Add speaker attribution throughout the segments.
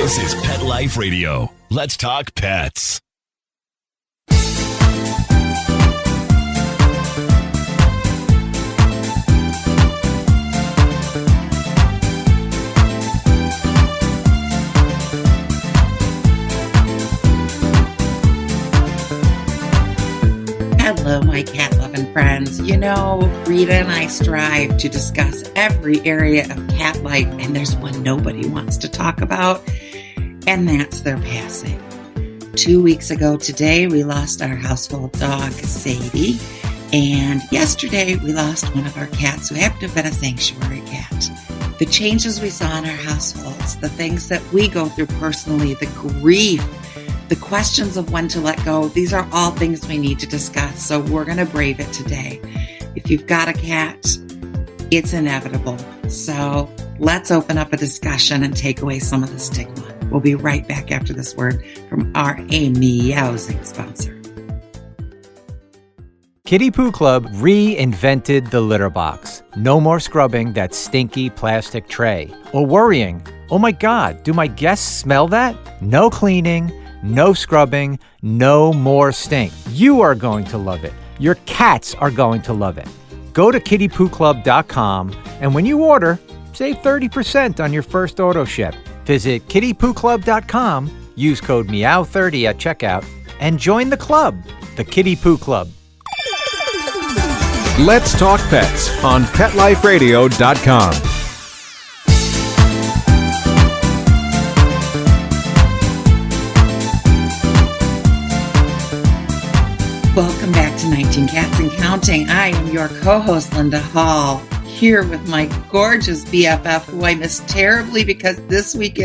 Speaker 1: This is Pet Life Radio. Let's talk pets.
Speaker 2: Hello, my cat-loving friends. You know, Rita and I strive to discuss every area of cat life, and there's one nobody wants to talk about, and that's their passing. 2 weeks ago today, we lost our household dog, Sadie, and yesterday we lost one of our cats who happened to have been a sanctuary cat. The changes we saw in our households, the things that we go through personally, the grief, the questions of when to let go, these are all things we need to discuss. So we're going to brave it today. If you've got a cat, it's inevitable. So let's open up a discussion and take away some of the stigma. We'll be right back after this word from our meowsing sponsor.
Speaker 3: Kitty Poo Club reinvented the litter box. No more scrubbing that stinky plastic tray or worrying, oh my God, do my guests smell that? No cleaning. No scrubbing, no more stink. You are going to love it. Your cats are going to love it. Go to kittypooclub.com, and when you order, save 30% on your first auto ship. Visit kittypooclub.com, use code MEOW30 at checkout, and join the club, the Kitty Poo Club.
Speaker 4: Let's talk pets on PetLifeRadio.com.
Speaker 2: Welcome back to 19 Cats and Counting. I am your co-host, Linda Hall, here with my gorgeous BFF, who I missed terribly because last week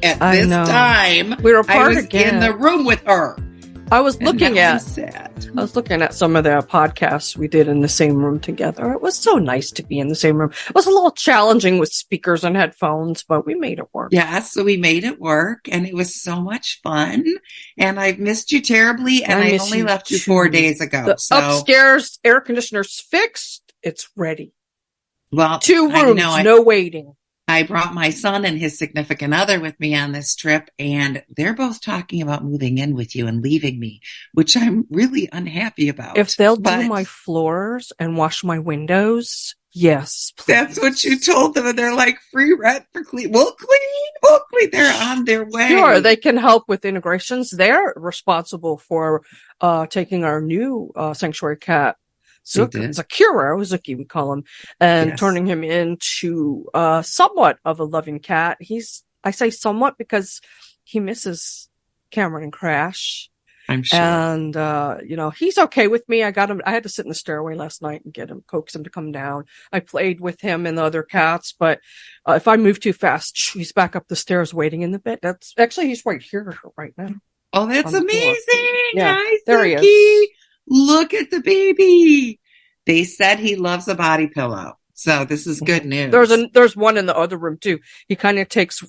Speaker 2: at this time,
Speaker 5: we were apart
Speaker 2: I was
Speaker 5: again.
Speaker 2: In the room with her.
Speaker 5: I was looking at some of the podcasts we did in the same room together. It was so nice to be in the same room. It was a little challenging with speakers and headphones, but we made it work.
Speaker 2: Yeah, so we made it work, and it was so much fun. And I've missed you terribly, and I only left you 4 days ago.
Speaker 5: The upstairs air conditioner's fixed. It's ready.
Speaker 2: Well,
Speaker 5: 2 rooms, no waiting.
Speaker 2: I brought my son and his significant other with me on this trip, and they're both talking about moving in with you and leaving me, which I'm really unhappy about.
Speaker 5: If they'll do my floors and wash my windows, yes, please.
Speaker 2: That's what you told them, and they're like, free rent for clean. We'll clean. They're on their way.
Speaker 5: Sure, they can help with integrations. They're responsible for taking our new sanctuary cat, Zuki, we call him, and turning him into somewhat of a loving cat. I say somewhat because he misses Cameron and Crash.
Speaker 2: I'm sure.
Speaker 5: And, he's okay with me. I had to sit in the stairway last night and coax him to come down. I played with him and the other cats, but if I move too fast, he's back up the stairs waiting in the bed. He's right here right now.
Speaker 2: Oh, that's amazing.
Speaker 5: Yeah,
Speaker 2: hi,
Speaker 5: there
Speaker 2: Zuki.
Speaker 5: he is.
Speaker 2: Look at the baby. They said he loves a body pillow. So this is good news.
Speaker 5: There's one in the other room too. He kind of takes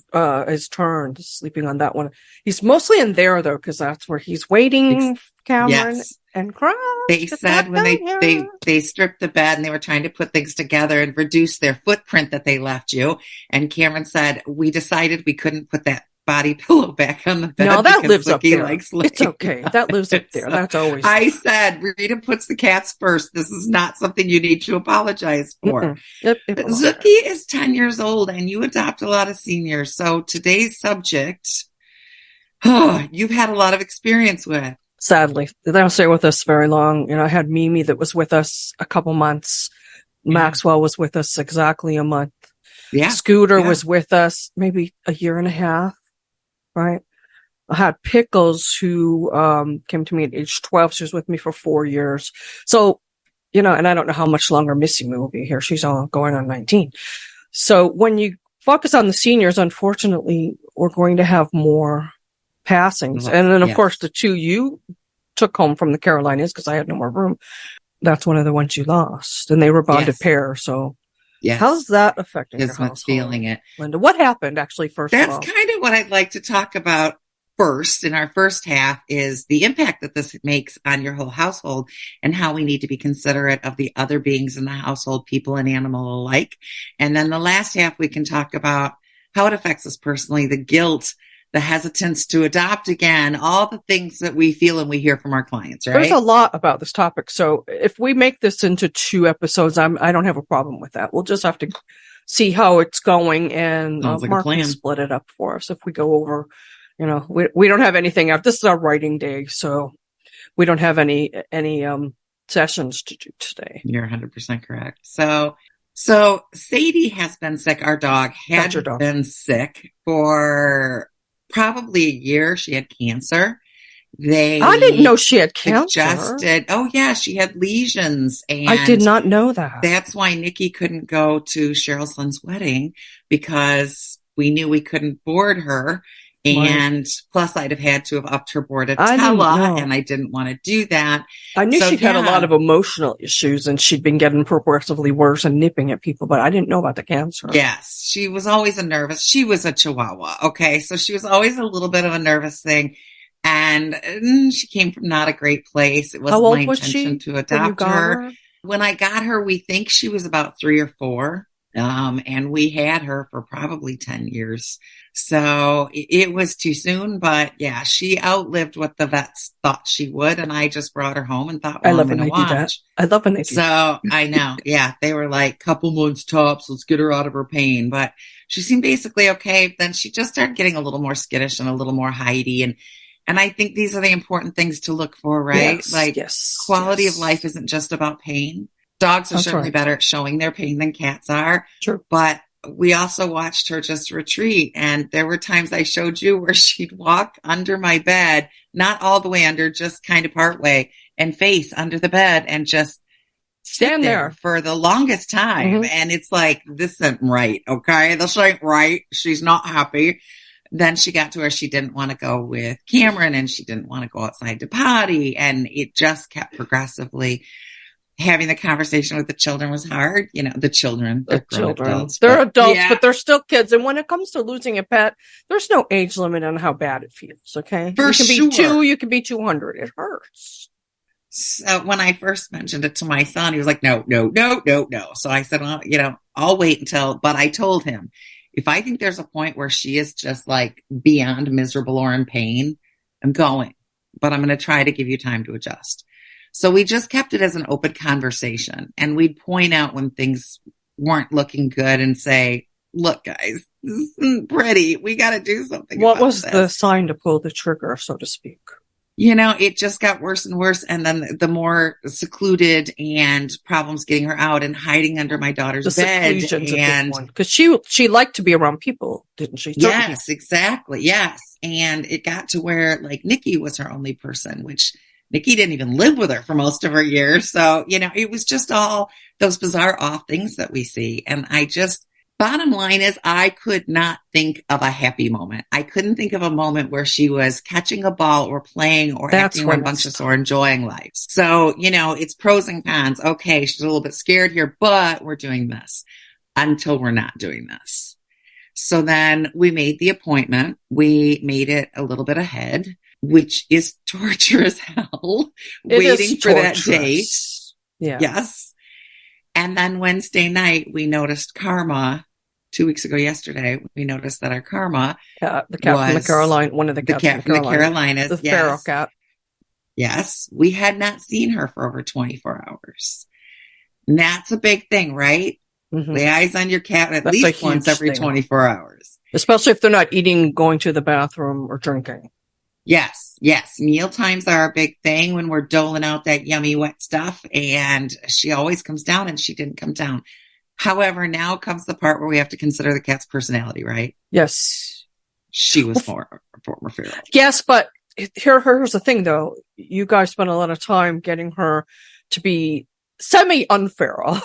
Speaker 5: his turn sleeping on that one. He's mostly in there though, because that's where he's waiting. Cameron and Crash.
Speaker 2: They said when they stripped the bed and they were trying to put things together and reduce their footprint that they left you. And Cameron said, we decided we couldn't put that body pillow back on the bed.
Speaker 5: No, that lives up there.
Speaker 2: It's
Speaker 5: okay. That lives up there. That's always.
Speaker 2: I said, Rita puts the cats first. This is not something you need to apologize for. Zuki is 10 years old and you adopt a lot of seniors. So today's subject, you've had a lot of experience with.
Speaker 5: Sadly, they don't stay with us very long. I had Mimi that was with us a couple months. Maxwell was with us exactly a month.
Speaker 2: Yeah.
Speaker 5: Scooter was with us maybe a year and a half. Right. I had Pickles who came to me at age 12. She was with me for 4 years. So, and I don't know how much longer Missy will be here. She's going on 19. So when you focus on the seniors, unfortunately, we're going to have more passings. And then, of course, the 2 you took home from the Carolinas because I had no more room. That's one of the ones you lost. And they were bonded pair. So how's that affecting your household?
Speaker 2: Feeling it.
Speaker 5: Linda, what happened actually first of all?
Speaker 2: That's kind of what I'd like to talk about first in our first half is the impact that this makes on your whole household and how we need to be considerate of the other beings in the household, people and animal alike. And then the last half, we can talk about how it affects us personally, the guilt, the hesitance to adopt again, all the things that we feel and we hear from our clients, right?
Speaker 5: There's a lot about this topic. So if we make this into 2 episodes, I don't have a problem with that. We'll just have to see how it's going, and
Speaker 2: Like
Speaker 5: Mark can split it up for us if we go over. We don't have anything out. This is our writing day, so we don't have any sessions to do today.
Speaker 2: You're 100% correct. So Sadie has been sick. Our dog had been sick for probably a year. She had cancer.
Speaker 5: I didn't know she had cancer.
Speaker 2: Oh yeah, she had lesions, and
Speaker 5: I did not know that.
Speaker 2: That's why Nikki couldn't go to Cheryl's son's wedding, because we knew we couldn't board her. And plus, I'd have had to have upped her board at Tella, and I didn't want to do that.
Speaker 5: I knew she'd had a lot of emotional issues, and she'd been getting progressively worse and nipping at people, but I didn't know about the cancer.
Speaker 2: Yes, she was always she was a Chihuahua, okay? So she was always a little bit of a nervous thing, and she came from not a great place. It wasn't my intention to adopt her. When I got her, we think she was about 3 or 4. And we had her for probably 10 years. So it was too soon, but yeah, she outlived what the vets thought she would. And I just brought her home and thought, well, I love when they do that.
Speaker 5: I love when they do that.
Speaker 2: So I know. Yeah. They were like, couple months tops. Let's get her out of her pain. But she seemed basically okay. Then she just started getting a little more skittish and a little more hidey. And I think these are the important things to look for, right? Quality of life isn't just about pain. Dogs are certainly better at showing their pain than cats are.
Speaker 5: True.
Speaker 2: But we also watched her just retreat. And there were times I showed you where she'd walk under my bed, not all the way under, just kind of part way, and face under the bed and just stand there for the longest time. Mm-hmm. And it's like, this isn't right. Okay. This ain't right. She's not happy. Then she got to where she didn't want to go with Cameron, and she didn't want to go outside to potty. And it just kept progressively. Having the conversation with the children was hard. The children. They're adults,
Speaker 5: but they're still kids. And when it comes to losing a pet, there's no age limit on how bad it feels. Okay.
Speaker 2: You can be
Speaker 5: 2, you can be 200. It hurts.
Speaker 2: So when I first mentioned it to my son, he was like, no. So I said, well, I'll wait but I told him, if I think there's a point where she is just like beyond miserable or in pain, I'm going, but I'm going to try to give you time to adjust. So we just kept it as an open conversation, and we'd point out when things weren't looking good and say, look, guys, this isn't pretty. We got to do something.
Speaker 5: What was the sign to pull the trigger, so to speak?
Speaker 2: It just got worse and worse. And then the more secluded and problems getting her out and hiding under my daughter's bed. And
Speaker 5: because she liked to be around people, didn't she?
Speaker 2: Yes, exactly. Yes. And it got to where like Nikki was her only person, which Nikki didn't even live with her for most of her years. So, it was just all those bizarre off things that we see. And bottom line is, I could not think of a happy moment. I couldn't think of a moment where she was catching a ball or playing or acting rambunctious or enjoying life. So, it's pros and cons. Okay, she's a little bit scared here, but we're doing this until we're not doing this. So then we made the appointment. We made it a little bit ahead, which is torture as hell, waiting for that date.
Speaker 5: Yeah.
Speaker 2: Yes. And then Wednesday night, we noticed Karma. 2 weeks ago yesterday, we noticed that our Karma,
Speaker 5: the cat from the Carolina, one of the cats
Speaker 2: from the Carolinas,
Speaker 5: the feral cat.
Speaker 2: Yes, we had not seen her for over 24 hours. And that's a big thing, right? Mm-hmm. Lay eyes on your cat at least once every 24 hours.
Speaker 5: Especially if they're not eating, going to the bathroom, or drinking.
Speaker 2: Yes. Meal times are a big thing when we're doling out that yummy wet stuff. And she always comes down, and she didn't come down. However, now comes the part where we have to consider the cat's personality, right?
Speaker 5: Yes.
Speaker 2: She was former feral.
Speaker 5: Yes, but here's the thing, though. You guys spent a lot of time getting her to be semi-unferal,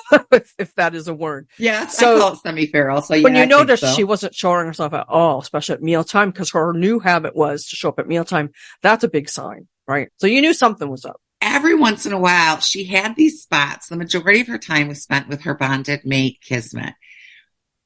Speaker 5: if that is a word.
Speaker 2: Yes, so, I call it semi-feral. So
Speaker 5: when you noticed she wasn't showing herself at all, especially at mealtime, because her new habit was to show up at mealtime, that's a big sign, right? So you knew something was up.
Speaker 2: Every once in a while, she had these spots. The majority of her time was spent with her bonded mate, Kismet.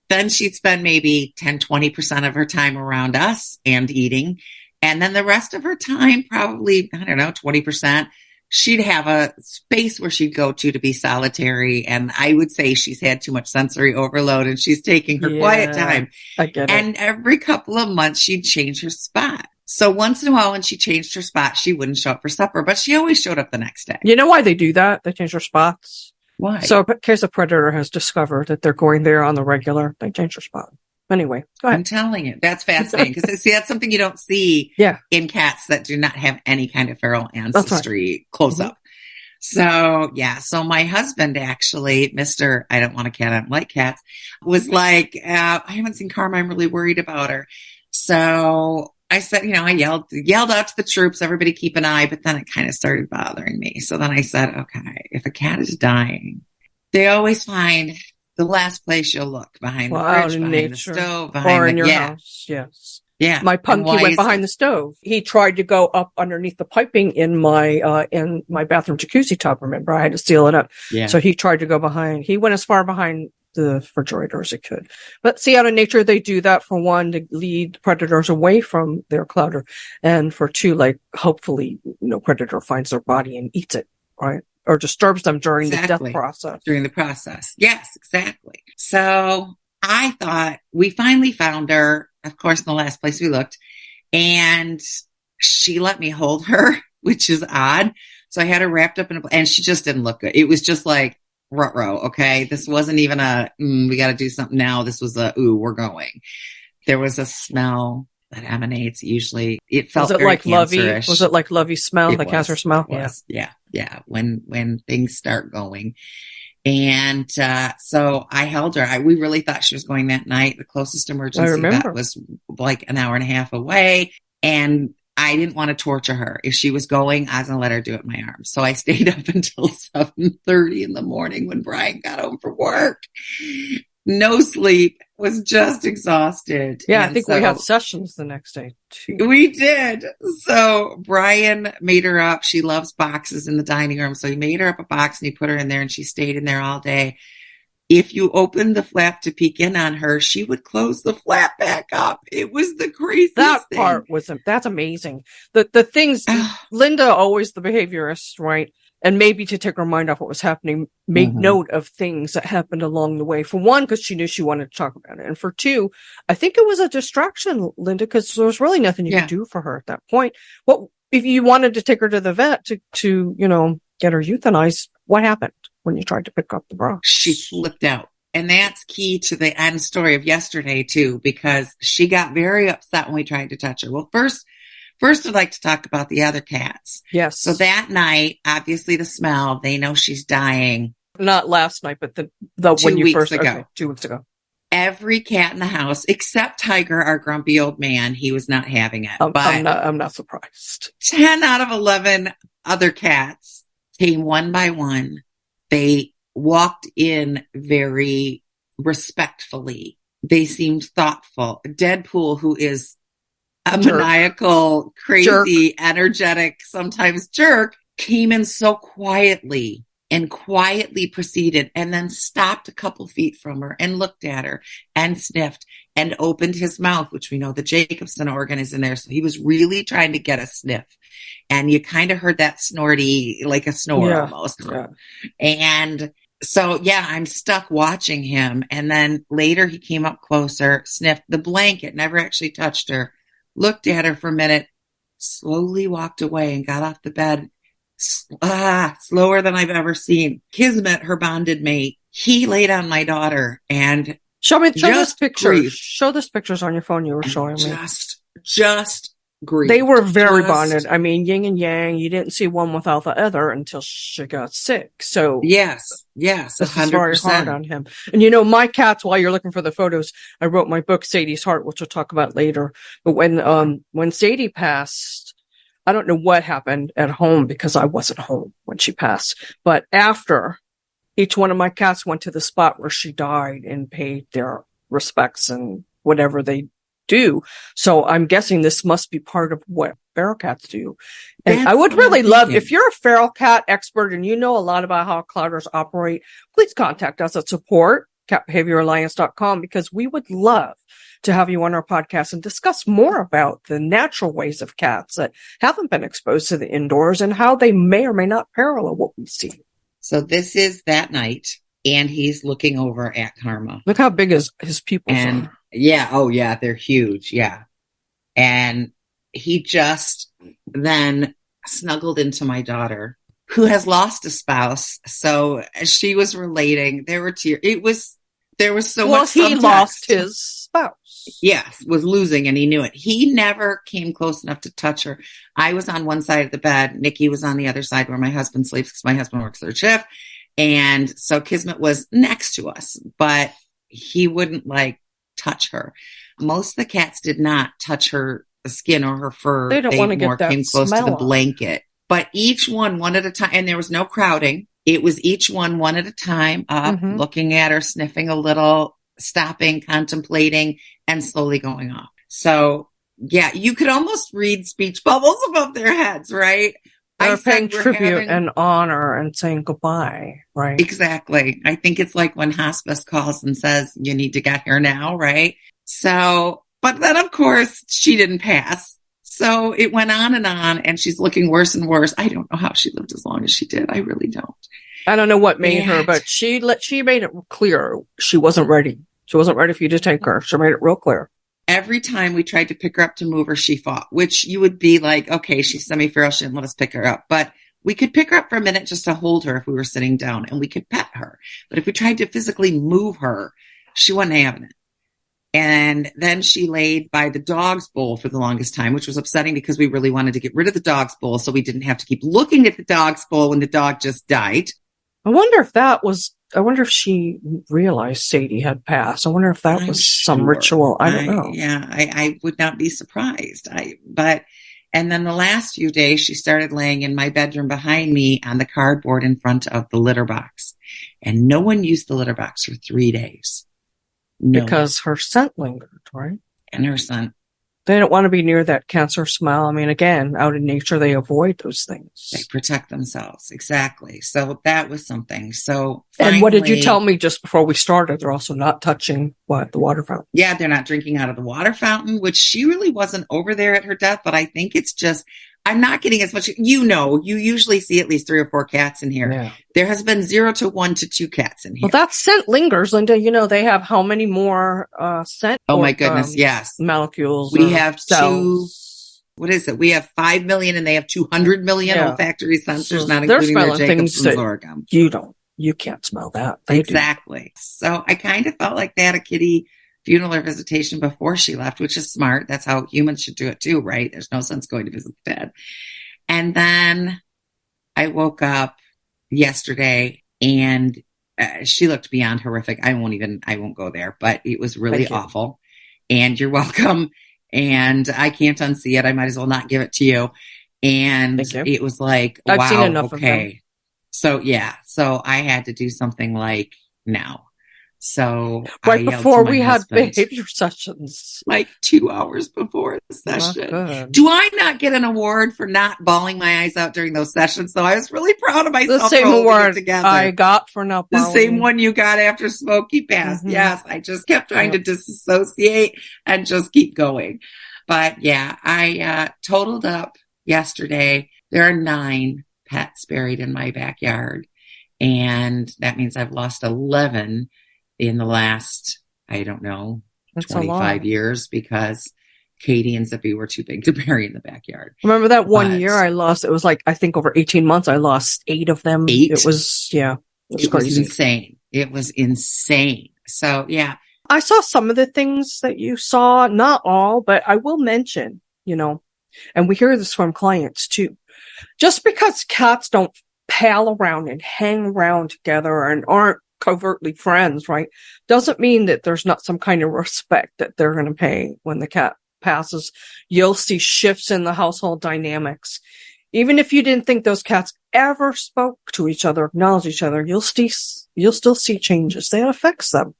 Speaker 2: Then she'd spend maybe 10, 20% of her time around us and eating. And then the rest of her time, probably, 20%, she'd have a space where she'd go to be solitary. And I would say she's had too much sensory overload and she's taking her quiet time.
Speaker 5: I get it.
Speaker 2: And every couple of months she'd change her spot. So once in a while when she changed her spot, she wouldn't show up for supper, but she always showed up the next day.
Speaker 5: You know why they do that? They change their spots.
Speaker 2: Why?
Speaker 5: So in case a predator has discovered that they're going there on the regular, they change their spot. Anyway, go ahead.
Speaker 2: I'm telling you, that's fascinating because see, that's something you don't see in cats that do not have any kind of feral ancestry close up. So yeah, so my husband actually, Mr. I don't want a cat, I don't like cats, was like, I haven't seen Karma, I'm really worried about her. So I said, I yelled out to the troops, everybody keep an eye, but then it kind of started bothering me. So then I said, okay, if a cat is dying, they always find the last place you'll look, behind the fridge, behind the stove,
Speaker 5: or in your house. Yes.
Speaker 2: Yeah.
Speaker 5: My punky went behind the stove. He tried to go up underneath the piping in my bathroom jacuzzi tub. Remember, I had to seal it up.
Speaker 2: Yeah.
Speaker 5: So he tried to go behind. He went as far behind the refrigerator as he could. But see, out of nature, they do that for one, to lead predators away from their clutter. And for two, like, hopefully, no predator finds their body and eats it, right? Or disturbs them during the death process.
Speaker 2: During the process. Yes, exactly. So I thought we finally found her, of course, in the last place we looked, and she let me hold her, which is odd. So I had her wrapped up and she just didn't look good. It was just like, ruh-roh, okay? This wasn't even we got to do something now. This was we're going. There was a smell that emanates usually. It felt very
Speaker 5: like
Speaker 2: cancerous.
Speaker 5: Was it like Lovey smell, the cancer smell?
Speaker 2: Yeah. When things start going. And so I held her. We really thought she was going that night. The closest emergency vet was like an hour and a half away. And I didn't want to torture her. If she was going, I was going to let her do it in my arms. So I stayed up until 7:30 in the morning when Brian got home from work. No sleep, was just exhausted.
Speaker 5: Yeah, and I think we had sessions the next day too.
Speaker 2: We did. So Brian made her up. She loves boxes in the dining room. So he made her up a box and he put her in there and she stayed in there all day. If you opened the flap to peek in on her, she would close the flap back up. It was the craziest thing.
Speaker 5: Part that's amazing. The things, Linda, always the behaviorist, right? And maybe to take her mind off what was happening, made note of things that happened along the way. For one, because she knew she wanted to talk about it. And for two, I think it was a distraction, Linda, because there was really nothing you could do for her at that point. What if you wanted to take her to the vet to get her euthanized? What happened when you tried to pick up the bra?
Speaker 2: She flipped out. And that's key to the end story of yesterday, too, because she got very upset when we tried to touch her. Well, first, I'd like to talk about the other cats.
Speaker 5: Yes.
Speaker 2: So that night, obviously the smell, they know she's dying.
Speaker 5: Not last night, but the
Speaker 2: 2
Speaker 5: when you
Speaker 2: weeks
Speaker 5: first
Speaker 2: ago.
Speaker 5: Okay, 2 weeks ago.
Speaker 2: Every cat in the house, except Tiger, our grumpy old man, he was not having it. But
Speaker 5: I'm not surprised.
Speaker 2: 10 out of 11 other cats came one by one. They walked in very respectfully. They seemed thoughtful. Deadpool, who is a maniacal, crazy, energetic, sometimes jerk, came in so quietly and quietly proceeded and then stopped a couple feet from her and looked at her and sniffed and opened his mouth, which we know the Jacobson organ is in there. So he was really trying to get a sniff. And you kind of heard that snorty, like a snore almost. Yeah. And so, I'm stuck watching him. And then later he came up closer, sniffed the blanket, never actually touched her, looked at her for a minute, slowly walked away and got off the bed. Slower than I've ever seen. Kismet, her bonded mate, he laid on my daughter and
Speaker 5: show this picture. Show this pictures on your phone you were showing me.
Speaker 2: Just grief.
Speaker 5: They were very bonded. I mean, yin and yang. You didn't see one without the other until she got sick. So
Speaker 2: yes, 100%.
Speaker 5: This is very hard on him. And my cats, while you're looking for the photos, I wrote my book, Sadie's Heart, which we'll talk about later. But when Sadie passed, I don't know what happened at home because I wasn't home when she passed. But after, each one of my cats went to the spot where she died and paid their respects and whatever they do. So I'm guessing this must be part of what feral cats do. And I would really love, if you're a feral cat expert and you know a lot about how clouders operate, please contact us at support@catbehavioralliance.com because we would love to have you on our podcast and discuss more about the natural ways of cats that haven't been exposed to the indoors and how they may or may not parallel what we see.
Speaker 2: So this is that night, and he's looking over at Karma.
Speaker 5: Look how big his pupils
Speaker 2: And
Speaker 5: are.
Speaker 2: yeah, oh yeah, they're huge. Yeah. And he just then snuggled into my daughter, who has lost a spouse. So she was relating. There were tears. There was so much.
Speaker 5: He lost his spouse.
Speaker 2: Yes, was losing, and he knew it. He never came close enough to touch her. I was on one side of the bed. Nikki was on the other side where my husband sleeps because my husband works third shift. And so Kismet was next to us, but he wouldn't touch her. Most of the cats did not touch her skin or her fur.
Speaker 5: They don't want to get that
Speaker 2: came close to
Speaker 5: smell
Speaker 2: the
Speaker 5: on.
Speaker 2: blanket. But each one at a time, and there was no crowding. It was each one at a time, up, looking at her, sniffing a little, stopping, contemplating, and slowly going off. So, yeah, you could almost read speech bubbles above their heads, right?
Speaker 5: They're paying tribute and honor and saying goodbye, right?
Speaker 2: Exactly. I think it's like when hospice calls and says, you need to get here now, right? So, but then, of course, she didn't pass. So it went on, and she's looking worse and worse. I don't know how she lived as long as she did. I really don't.
Speaker 5: I don't know what made her, but she made it clear she wasn't ready. She wasn't ready for you to take her. She made it real clear.
Speaker 2: Every time we tried to pick her up to move her, she fought, which you would be like, okay, she's semi-feral. She didn't let us pick her up. But we could pick her up for a minute just to hold her if we were sitting down, and we could pet her. But if we tried to physically move her, she wasn't having it. And then she laid by the dog's bowl for the longest time, which was upsetting because we really wanted to get rid of the dog's bowl so we didn't have to keep looking at the dog's bowl when the dog just died.
Speaker 5: I wonder if she realized Sadie had passed. I wonder if that was some ritual. I don't know.
Speaker 2: Yeah, I would not be surprised. And then the last few days, she started laying in my bedroom behind me on the cardboard in front of the litter box. And no one used the litter box for 3 days. No.
Speaker 5: Because her scent lingered, right?
Speaker 2: And her scent.
Speaker 5: They don't want to be near that cancer smell. I mean, again, out in nature, they avoid those things.
Speaker 2: They protect themselves. Exactly. So that was something. So finally,
Speaker 5: and what did you tell me just before we started? They're also not touching the water fountain.
Speaker 2: Yeah, they're not drinking out of the water fountain, which she really wasn't over there at her death. But I think it's just, I'm not getting as much. You usually see at least 3 or 4 cats in here. Yeah. There has been 0 to 1 to 2 cats in here.
Speaker 5: Well, that scent lingers, Linda. They have how many more scent?
Speaker 2: Oh my goodness, yes.
Speaker 5: Molecules.
Speaker 2: We have
Speaker 5: cells.
Speaker 2: 2. What is it? We have 5 million, and they have 200 million olfactory sensors,
Speaker 5: so
Speaker 2: not including their Jacobson's
Speaker 5: organ. You can't smell that.
Speaker 2: Exactly. So I kind of felt like they had a kitty funeral or visitation before she left, which is smart. That's how humans should do it too, right? There's no sense going to visit the dead. And then I woke up yesterday, and she looked beyond horrific. I won't go there, but it was really awful. And you're welcome. And I can't unsee it. I might as well not give it to you. And it was like,
Speaker 5: I've
Speaker 2: wow,
Speaker 5: seen enough of them.
Speaker 2: So yeah, so I had to do something like now. So
Speaker 5: right before we had behavior sessions,
Speaker 2: like 2 hours before the session. Do I not get an award for not bawling my eyes out during those sessions? So I was really proud of myself.
Speaker 5: The same award I got for not bawling.
Speaker 2: The same one you got after Smokey passed. Mm-hmm. Yes, I just kept trying to disassociate and just keep going. But yeah, I totaled up yesterday. There are 9 pets buried in my backyard, and that means I've lost 11 in the last, I don't know, 25 years because Katie and Zippy were too big to bury in the backyard.
Speaker 5: Remember that one year I lost, it was like, I think over 18 months, I lost 8 of them.
Speaker 2: 8?
Speaker 5: It was crazy.
Speaker 2: It was insane. It was insane. So yeah.
Speaker 5: I saw some of the things that you saw, not all, but I will mention, and we hear this from clients too. Just because cats don't pal around and hang around together and aren't covertly friends, right, doesn't mean that there's not some kind of respect that they're going to pay when the cat passes. You'll see shifts in the household dynamics. Even if you didn't think those cats ever spoke to each other, acknowledged each other, you'll still see changes. That affects them.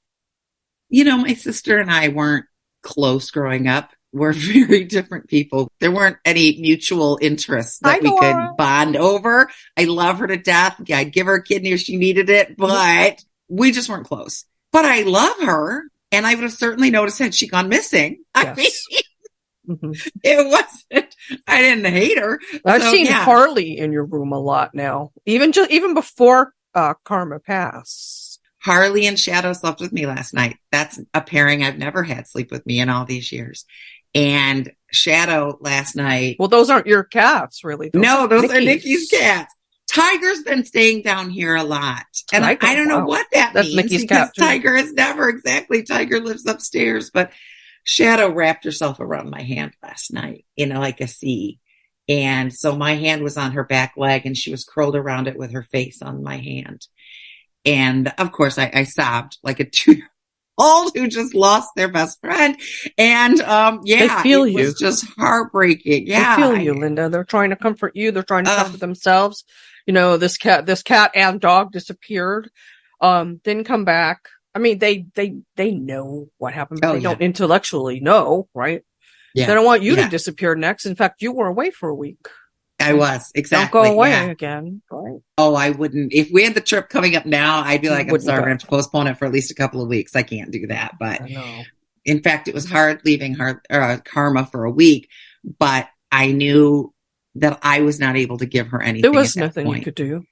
Speaker 2: My sister and I weren't close growing up. We're very different people. There weren't any mutual interests that we could bond over. I love her to death. I'd give her a kidney if she needed it, but we just weren't close. But I love her. And I would have certainly noticed had she gone missing. I mean, it wasn't, I didn't hate her.
Speaker 5: I've seen Harley in your room a lot now, even before Karma passed.
Speaker 2: Harley and Shadow slept with me last night. That's a pairing I've never had sleep with me in all these years. And Shadow last night.
Speaker 5: Well, those aren't your cats, really.
Speaker 2: Those are Nikki's cats. Tiger's been staying down here a lot. And I don't know what that means.
Speaker 5: Nikki's cat too.
Speaker 2: Tiger is never exactly, Tiger lives upstairs, but Shadow wrapped herself around my hand last night, like a C. And so my hand was on her back leg and she was curled around it with her face on my hand. And of course I sobbed like a 2-year-old who just lost their best friend. And,
Speaker 5: they feel you.
Speaker 2: It was just heartbreaking. Yeah.
Speaker 5: They feel you, Linda. They're trying to comfort you. They're trying to comfort themselves. This cat and dog disappeared, didn't come back. I mean, they know what happened, but they don't intellectually know, right? Yeah. They don't want you to disappear next. In fact, you were away for a week.
Speaker 2: I was, exactly.
Speaker 5: Don't go away again. Right?
Speaker 2: Oh, I wouldn't. If we had the trip coming up now, I'd be like, I'm sorry, we're going to have to postpone it for at least a couple of weeks. I can't do that. But in fact, it was hard leaving Karma for a week, but I knew that I was not able to give her anything.
Speaker 5: There was nothing you could do.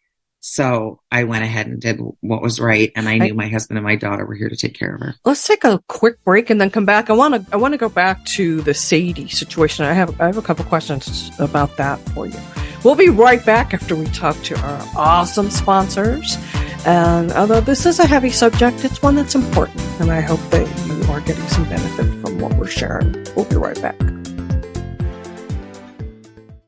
Speaker 2: So I went ahead and did what was right. And I knew my husband and my daughter were here to take care of her.
Speaker 5: Let's take a quick break and then come back. I want to go back to the Sadie situation. I have a couple questions about that for you. We'll be right back after we talk to our awesome sponsors. And although this is a heavy subject, it's one that's important. And I hope that you are getting some benefit from what we're sharing. We'll be right back.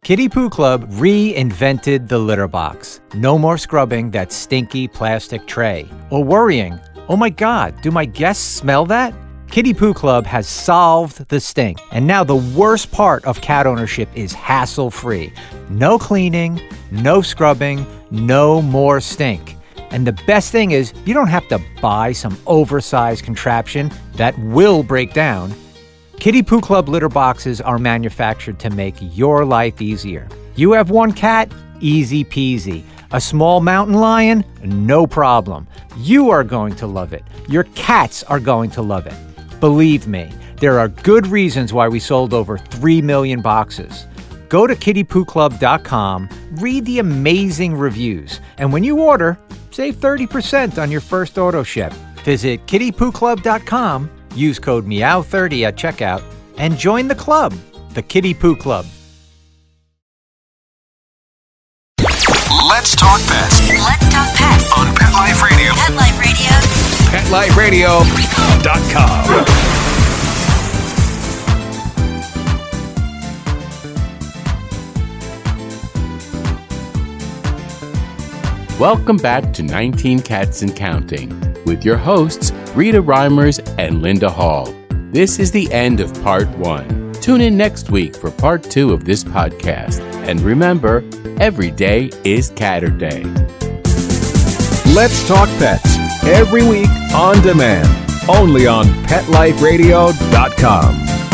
Speaker 3: Kitty Poo Club reinvented the litter box. No more scrubbing that stinky plastic tray. Or worrying, oh my God, do my guests smell that? Kitty Poo Club has solved the stink. And now the worst part of cat ownership is hassle-free. No cleaning, no scrubbing, no more stink. And the best thing is, you don't have to buy some oversized contraption that will break down. Kitty Poo Club litter boxes are manufactured to make your life easier. You have one cat? Easy peasy. A small mountain lion? No problem. You are going to love it. Your cats are going to love it. Believe me, there are good reasons why we sold over 3 million boxes. Go to kittypooclub.com, read the amazing reviews, and when you order, save 30% on your first auto ship. Visit kittypooclub.com, use code MEOW30 at checkout, and join the club, the Kitty Poo Club.
Speaker 1: Let's talk pets.
Speaker 6: Let's talk pets
Speaker 1: On Pet Life Radio.
Speaker 6: Pet Life Radio.
Speaker 1: PetLifeRadio.com.
Speaker 7: Welcome back to 19 Cats and Counting with your hosts, Rita Reimers and Linda Hall. This is the end of part 1. Tune in next week for part 2 of this podcast. And remember, every day is Catter Day.
Speaker 4: Let's Talk Pets, every week on demand, only on PetLifeRadio.com.